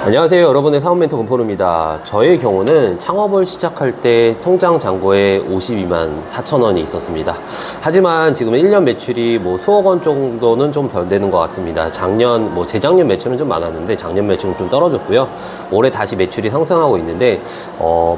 안녕하세요. 여러분의 사업 멘토 금포루입니다. 저의 경우는 창업을 시작할 때 통장 잔고에 52만 4천 원이 있었습니다. 하지만 지금 1년 매출이 수억 원 정도는 좀 덜 되는 것 같습니다. 재작년 매출은 좀 많았는데 작년 매출은 좀 떨어졌고요. 올해 다시 매출이 상승하고 있는데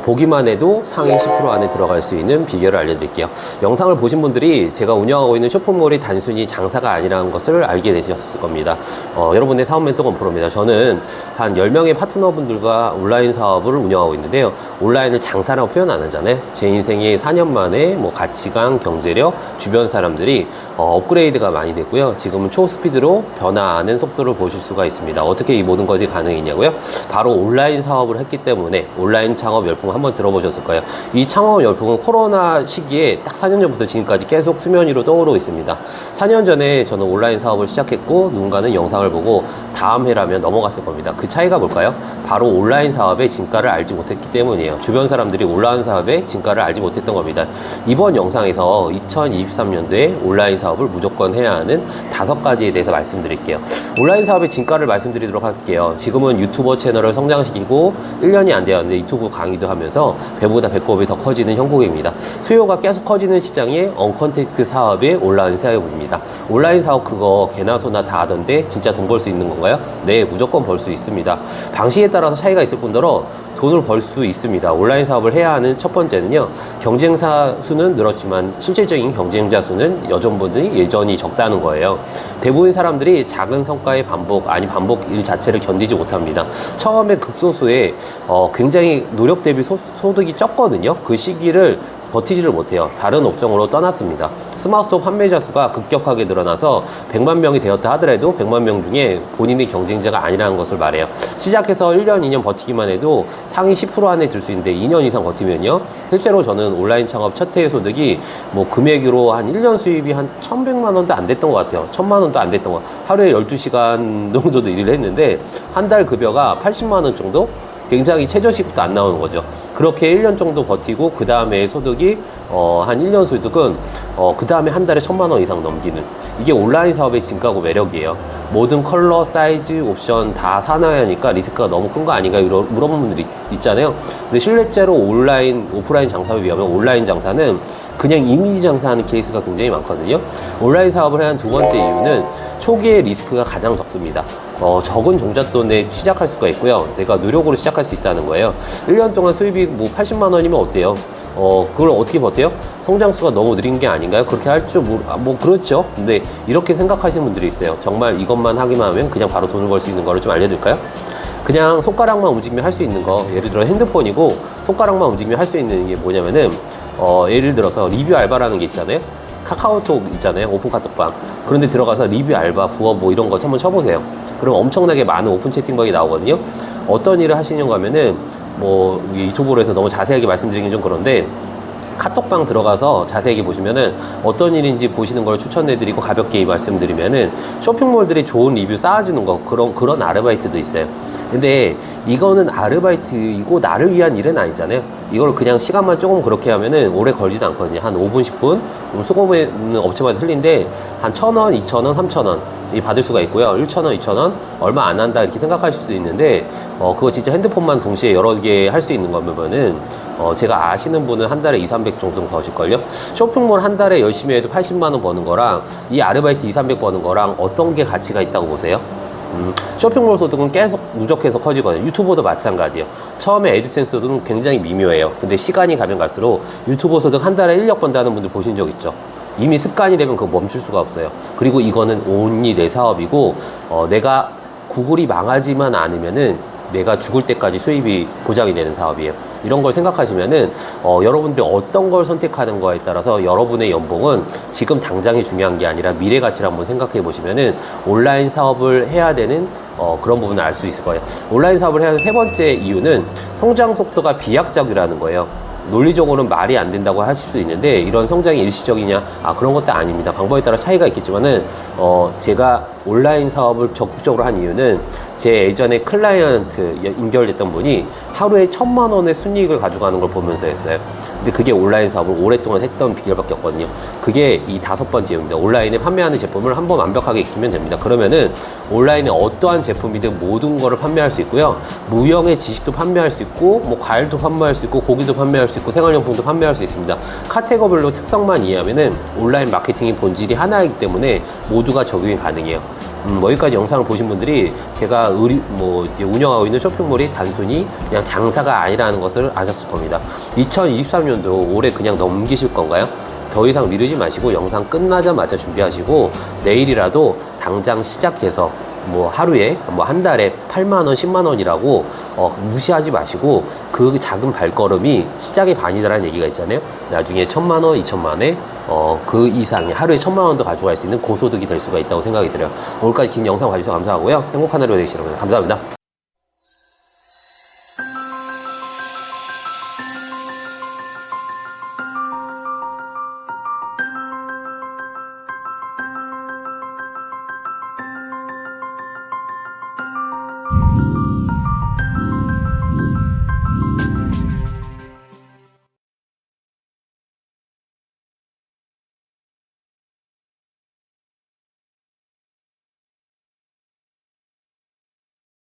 보기만 해도 상위 10% 안에 들어갈 수 있는 비결을 알려드릴게요. 영상을 보신 분들이 제가 운영하고 있는 쇼핑몰이 단순히 장사가 아니라는 것을 알게 되셨을 겁니다. 여러분의 사업 멘토 금포루입니다. 저는 한 10명의 파트너분들과 온라인 사업을 운영하고 있는데요. 온라인을 장사라고 표현 안 하잖아요. 제 인생에 4년 만에 가치관, 경제력, 주변 사람들이 업그레이드가 많이 됐고요. 지금은 초스피드로 변화하는 속도를 보실 수가 있습니다. 어떻게 이 모든 것이 가능했냐고요? 바로 온라인 사업을 했기 때문에 온라인 창업 열풍 한번 들어보셨을 거예요. 이 창업 열풍은 코로나 시기에 딱 4년 전부터 지금까지 계속 수면 위로 떠오르고 있습니다. 4년 전에 저는 온라인 사업을 시작했고 누군가는 영상을 보고 다음 해라면 넘어갔을 겁니다. 그 차이가 뭘까요? 바로 온라인 사업의 진가를 알지 못했기 때문이에요. 주변 사람들이 온라인 사업의 진가를 알지 못했던 겁니다. 이번 영상에서 2023년도에 온라인 사업을 무조건 해야 하는 5가지에 대해서 말씀드릴게요. 온라인 사업의 진가를 말씀드리도록 할게요. 지금은 유튜버 채널을 성장시키고 1년이 안 되었는데 유튜브 강의도 하면서 배보다 배꼽이 더 커지는 형국입니다. 수요가 계속 커지는 시장에 언컨택트 사업의 온라인 사업입니다. 온라인 사업 그거 개나 소나 다 하던데 진짜 돈 벌 수 있는 건가요? 네, 무조건 벌 수 있습니다. 방식에 따라서 차이가 있을 뿐더러 돈을 벌 수 있습니다. 온라인 사업을 해야 하는 첫 번째는요, 경쟁사 수는 늘었지만 실질적인 경쟁자 수는 여전히 적다는 거예요. 대부분 사람들이 작은 성과의 반복 일 자체를 견디지 못합니다. 처음에 극소수의 굉장히 노력 대비 소득이 적거든요. 그 시기를 버티지를 못해요. 다른 업종으로 떠났습니다. 스마트스토어 판매자 수가 급격하게 늘어나서 100만 명이 되었다 하더라도 100만 명 중에 본인의 경쟁자가 아니라는 것을 말해요. 시작해서 1년, 2년 버티기만 해도 상위 10% 안에 들 수 있는데 2년 이상 버티면요. 실제로 저는 온라인 창업 첫 해의 소득이 금액으로 한 1년 수입이 한 1,100만 원도 안 됐던 것 같아요. 1,000만 원도 안 됐던 것 같아요. 하루에 12시간 정도도 일을 했는데 한 달 급여가 80만 원 정도? 굉장히 최저시급도 안 나오는 거죠. 그렇게 1년 정도 버티고 그 다음에 소득이 한 1년 소득은 그 다음에 한 달에 1,000만 원 이상 넘기는, 이게 온라인 사업의 진가고 매력이에요. 모든 컬러, 사이즈, 옵션 다 사놔야 하니까 리스크가 너무 큰 거 아닌가 물어보는 분들이 있잖아요. 근데 실제로 오프라인 장사에 비하면 온라인 장사는 그냥 이미지 장사하는 케이스가 굉장히 많거든요. 온라인 사업을 하는 두 번째 이유는 초기에 리스크가 가장 적습니다. 적은 종잣돈에 시작할 수가 있고요. 내가 노력으로 시작할 수 있다는 거예요. 1년 동안 수입이 80만 원이면 어때요? 그걸 어떻게 버텨요? 성장수가 너무 느린 게 아닌가요? 그렇게 할 줄 그렇죠. 근데 이렇게 생각하시는 분들이 있어요. 정말 이것만 하기만 하면 그냥 바로 돈을 벌 수 있는 거를 좀 알려드릴까요? 그냥 손가락만 움직이면 할 수 있는 거, 예를 들어 핸드폰이고 손가락만 움직이면 할 수 있는 게 뭐냐면은 예를 들어서 리뷰 알바라는 게 있잖아요. 카카오톡 있잖아요. 오픈 카톡방. 그런데 들어가서 리뷰 알바, 부업 이런 거 한번 쳐보세요. 그럼 엄청나게 많은 오픈 채팅방이 나오거든요. 어떤 일을 하시냐고 하면은 유튜브로 해서 너무 자세하게 말씀드리긴 좀 그런데 카톡방 들어가서 자세하게 보시면은 어떤 일인지 보시는 걸 추천해드리고 가볍게 말씀드리면은 쇼핑몰들이 좋은 리뷰 쌓아주는 거, 그런 아르바이트도 있어요. 근데 이거는 아르바이트이고 나를 위한 일은 아니잖아요. 이걸 그냥 시간만 조금 그렇게 하면은 오래 걸지도 않거든요. 한 5분, 10분. 수고에 있는 업체마다 틀린데 한 1,000원, 2,000원, 3,000원 이 받을 수가 있고요. 1,000원, 2,000원 얼마 안 한다 이렇게 생각하실 수도 있는데 그거 진짜 핸드폰만 동시에 여러 개 할 수 있는 거면은 제가 아시는 분은 한 달에 200, 300 정도 버실걸요? 쇼핑몰 한 달에 열심히 해도 80만 원 버는 거랑 이 아르바이트 200, 300 버는 거랑 어떤 게 가치가 있다고 보세요? 쇼핑몰 소득은 계속 누적해서 커지거든요. 유튜버도 마찬가지예요. 처음에 애드센스 소득은 굉장히 미묘해요. 근데 시간이 가면 갈수록 유튜버 소득 한 달에 1억 번다는 분들 보신 적 있죠? 이미 습관이 되면 그거 멈출 수가 없어요. 그리고 이거는 온리 내 사업이고 내가 구글이 망하지만 않으면은 내가 죽을 때까지 수입이 보장이 되는 사업이에요. 이런 걸 생각하시면은 여러분들이 어떤 걸 선택하는 거에 따라서 여러분의 연봉은 지금 당장이 중요한 게 아니라 미래 가치를 한번 생각해 보시면은 온라인 사업을 해야 되는 그런 부분을 알 수 있을 거예요. 온라인 사업을 해야 하는 세 번째 이유는 성장 속도가 비약적이라는 거예요. 논리적으로는 말이 안 된다고 하실 수 있는데 이런 성장이 일시적이냐? 그런 것도 아닙니다. 방법에 따라 차이가 있겠지만은 제가 온라인 사업을 적극적으로 한 이유는 제 예전에 클라이언트 연결됐던 분이 하루에 1,000만 원의 순이익을 가져가는 걸 보면서 했어요. 근데 그게 온라인 사업을 오랫동안 했던 비결밖에 없거든요. 그게 이 5번째 이유입니다. 온라인에 판매하는 제품을 한번 완벽하게 익히면 됩니다. 그러면은 온라인에 어떠한 제품이든 모든 거를 판매할 수 있고요. 무형의 지식도 판매할 수 있고, 뭐 과일도 판매할 수 있고, 고기도 판매할 수 있고, 생활용품도 판매할 수 있습니다. 카테고리별로 특성만 이해하면은 온라인 마케팅의 본질이 하나이기 때문에 모두가 적용이 가능해요. 여기까지 영상을 보신 분들이 제가 이제 운영하고 있는 쇼핑몰이 단순히 그냥 장사가 아니라는 것을 아셨을 겁니다. 2023년도 올해 그냥 넘기실 건가요? 더 이상 미루지 마시고 영상 끝나자마자 준비하시고 내일이라도 당장 시작해서 뭐 하루에 뭐 한 달에 8만 원, 10만 원이라고 무시하지 마시고 그 작은 발걸음이 시작의 반이다라는 얘기가 있잖아요. 나중에 1,000만 원, 2,000만 원에 그 이상의 하루에 1,000만 원도 가져갈 수 있는 고소득이 될 수가 있다고 생각이 들어요. 오늘까지 긴 영상 봐주셔서 감사하고요. 행복한 하루 되시길 바랍니다. 감사합니다.